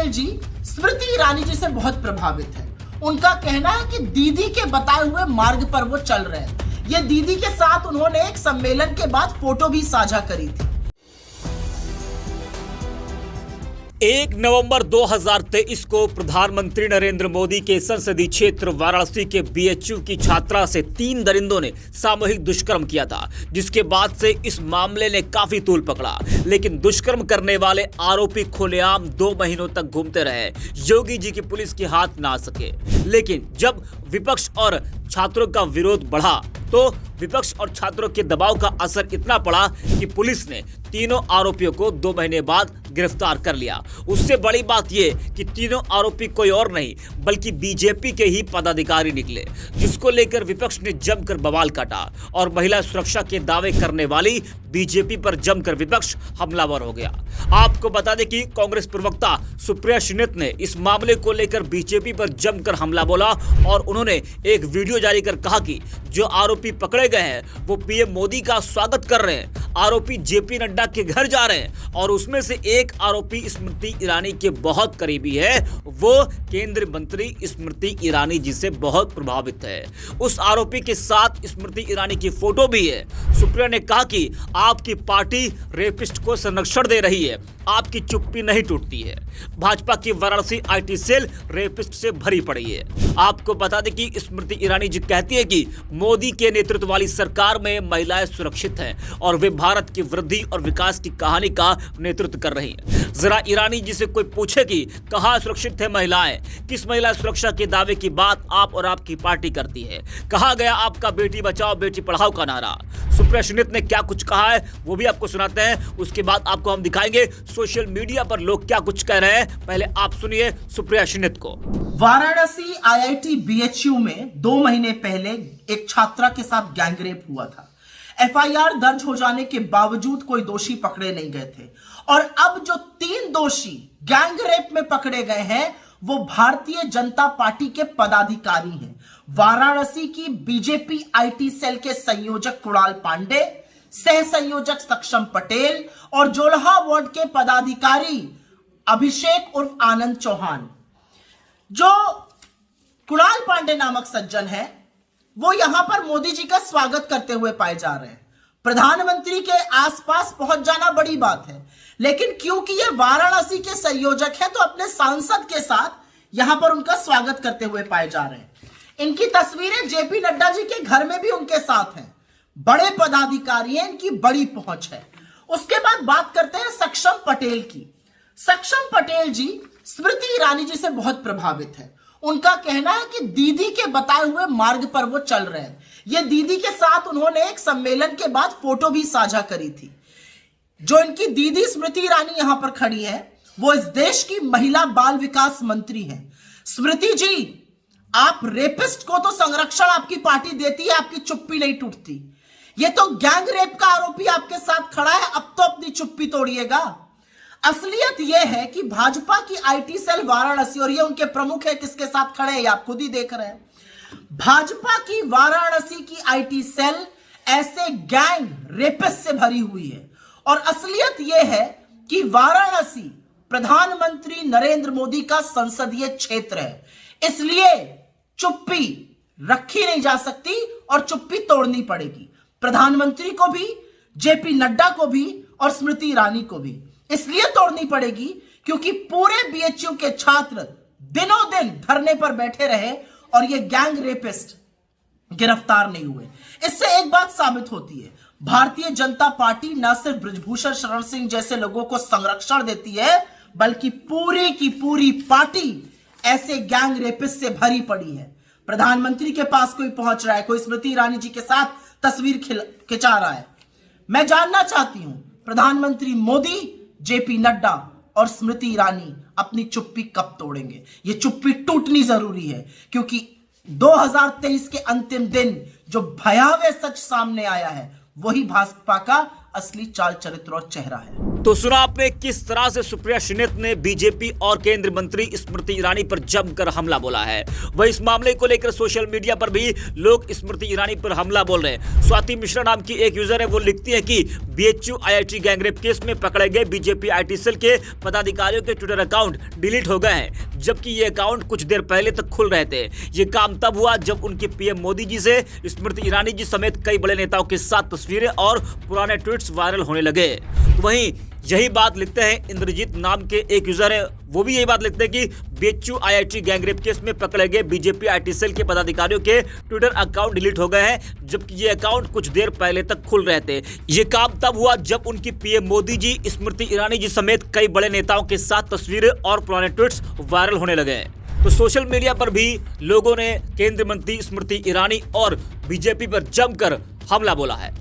पटेल जी स्मृति ईरानी जी से बहुत प्रभावित है। उनका कहना है कि दीदी के बताए हुए मार्ग पर वो चल रहे हैं। ये दीदी के साथ उन्होंने एक सम्मेलन के बाद फोटो भी साझा करी थी। 1 नवंबर 2023 को प्रधानमंत्री नरेंद्र मोदी के संसदीय क्षेत्र वाराणसी के बीएचयू की छात्रा से 3 दरिंदों ने सामूहिक दुष्कर्म किया था, जिसके बाद से इस मामले ने काफी तूल पकड़ा। लेकिन दुष्कर्म करने वाले आरोपी खुलेआम 2 महीनों तक घूमते रहे। योगी जी की पुलिस के हाथ ना आ सके। लेकिन जब विपक्ष और छात्रों का विरोध बढ़ा तो विपक्ष और छात्रों के दबाव का असर इतना पड़ा कि पुलिस ने तीनों आरोपियों को 2 महीने बाद गिरफ्तार कर लिया। उससे बड़ी बात यह कि तीनों आरोपी कोई और नहीं बल्कि बीजेपी के ही पदाधिकारी निकले, जिसको लेकर विपक्ष ने जमकर बवाल काटा और महिला सुरक्षा के दावे करने वाली बीजेपी पर जमकर विपक्ष हमलावर हो गया। आपको बता दें कि कांग्रेस प्रवक्ता सुप्रिया श्रीनेत ने इस मामले को लेकर बीजेपी पर जमकर हमला बोला और उन्होंने एक वीडियो जारी कर कहा कि जो आरोपी पकड़े गए हैं वो पीएम मोदी का स्वागत कर रहे हैं। आरोपी जेपी नड्डा के घर जा रहे हैं और उसमें से एक आरोपी स्मृति ईरानी के बहुत करीबी है। वो केंद्रीय मंत्री स्मृति ईरानी जी से बहुत प्रभावित है। उस आरोपी के साथ स्मृति ईरानी की फोटो भी है। सुप्रिया ने कहा कि आपकी पार्टी रेपिस्ट को संरक्षण दे रही है, आपकी चुप्पी नहीं टूटती है। भाजपा की वाराणसी आईटी सेल रेपिस्ट से भरी पड़ी है। आपको बता दें कि स्मृति ईरानी जी कहती है कि मोदी के नेतृत्व वाली सरकार में महिलाएं सुरक्षित हैं और वे भारत की वृद्धि और विकास की कहानी का नेतृत्व कर रही हैं। जरा ईरानी जी से कोई पूछे कि कहां सुरक्षित है महिलाएं, किस महिला सुरक्षा के दावे की बात आप और आपकी पार्टी करती है, कहां गया आपका बेटी बचाओ बेटी पढ़ाओ का नारा। सुप्रिया श्रीनेत ने क्या कुछ कहा है वो भी आपको सुनाते हैं। उसके बाद आपको हम दिखाएंगे सोशल मीडिया पर लोग क्या कुछ कह रहे हैं। पहले आप सुनिए सुप्रिया श्रीनेत को। वाराणसी आईआईटी बीएचयू में 2 महीने पहले एक छात्रा के साथ गैंगरेप हुआ था। एफआईआर दर्ज हो जाने के बावजूद कोई दोषी पकड़े नहीं गए थे और अब जो 3 दोषी गैंगरेप में पकड़े गए हैं वो भारतीय जनता पार्टी के पदाधिकारी हैं। वाराणसी की बीजेपी आईटी सेल के संयोजक कुणाल पांडे, सह संयोजक सक्षम पटेल और जोलहा वार्ड के पदाधिकारी अभिषेक उर्फ आनंद चौहान। जो कुणाल पांडे नामक सज्जन है वो यहां पर मोदी जी का स्वागत करते हुए पाए जा रहे हैं। प्रधानमंत्री के आसपास पहुंच जाना बड़ी बात है, लेकिन क्योंकि ये वाराणसी के संयोजक हैं तो अपने सांसद के साथ यहां पर उनका स्वागत करते हुए पाए जा रहे हैं। इनकी तस्वीरें जेपी नड्डा जी के घर में भी उनके साथ हैं। बड़े पदाधिकारी हैं, इनकी बड़ी पहुंच है। उसके बाद बात करते हैं सक्षम पटेल की। सक्षम पटेल जी स्मृति ईरानी जी से बहुत प्रभावित है। उनका कहना है कि दीदी के बताए हुए मार्ग पर वो चल रहे हैं। ये दीदी के साथ उन्होंने एक सम्मेलन के बाद फोटो भी साझा करी थी। जो इनकी दीदी स्मृति ईरानी यहां पर खड़ी है वो इस देश की महिला बाल विकास मंत्री हैं। स्मृति जी, आप रेपिस्ट को तो संरक्षण आपकी पार्टी देती है, आपकी चुप्पी नहीं टूटती। ये तो गैंग रेप का आरोपी आपके साथ खड़ा है, अब तो अपनी चुप्पी तोड़िएगा। असलियत यह है कि भाजपा की आईटी सेल वाराणसी, और ये उनके प्रमुख है किसके साथ खड़े हैं आप खुद ही देख रहे हैं। भाजपा की वाराणसी की आईटी सेल ऐसे गैंग रेपिस्ट से भरी हुई है और असलियत यह है कि वाराणसी प्रधानमंत्री नरेंद्र मोदी का संसदीय क्षेत्र है, इसलिए चुप्पी रखी नहीं जा सकती और चुप्पी तोड़नी पड़ेगी। प्रधानमंत्री को भी, जेपी नड्डा को भी और स्मृति ईरानी को भी इसलिए तोड़नी पड़ेगी क्योंकि पूरे बीएचयू के छात्र दिनों दिन धरने पर बैठे रहे और ये गैंग रेपिस्ट गिरफ्तार नहीं हुए। इससे एक बात साबित होती है, भारतीय जनता पार्टी न सिर्फ बृजभूषण शरण सिंह जैसे लोगों को संरक्षण देती है बल्कि पूरी की पूरी पार्टी ऐसे गैंग रेपिस्ट से भरी पड़ी है। प्रधानमंत्री के पास कोई पहुंच रहा है, कोई स्मृति ईरानी जी के साथ तस्वीर खिंचा रहा है। मैं जानना चाहती हूं प्रधानमंत्री मोदी, जेपी नड्डा और स्मृति ईरानी अपनी चुप्पी कब तोड़ेंगे। ये चुप्पी टूटनी जरूरी है क्योंकि 2023 के अंतिम दिन जो भयावह सच सामने आया है वही भाजपा का असली चाल चरित्र और चेहरा है। तो सुना आपने किस तरह से सुप्रिया श्रीनेत ने बीजेपी और केंद्रीय मंत्री स्मृति ईरानी पर जमकर हमला बोला है। वह इस मामले को लेकर सोशल मीडिया पर भी लोग स्मृति ईरानी पर हमला बोल रहे हैं। स्वाति मिश्रा नाम की एक यूजर है, वो लिखती है कि बीएचयू आईआईटी गैंगरेप केस में पकड़े गए बीजेपी आईटी सेल के पदाधिकारियों के ट्विटर अकाउंट डिलीट हो गए हैं, जबकि ये अकाउंट कुछ देर पहले तक खुल रहे थे। ये काम तब हुआ जब उनके पीएम मोदी जी से स्मृति ईरानी जी समेत कई बड़े नेताओं के साथ तस्वीरें और पुराने ट्वीट्स वायरल होने लगे। तो वहीं यही बात लिखते हैं इंद्रजीत नाम के एक यूजर है, वो भी यही बात लिखते हैं कि बीएचयू आईआईटी गैंगरेप केस में पकड़े गए बीजेपी आईटी सेल के पदाधिकारियों के ट्विटर अकाउंट डिलीट हो गए हैं, जबकि ये अकाउंट कुछ देर पहले तक खुल रहे थे। ये काम तब हुआ जब उनकी पीएम मोदी जी स्मृति ईरानी जी समेत कई बड़े नेताओं के साथ तस्वीरें और पुराने ट्वीट्स वायरल होने लगे। तो सोशल मीडिया पर भी लोगों ने केंद्रीय मंत्री स्मृति ईरानी और बीजेपी पर जमकर हमला बोला है।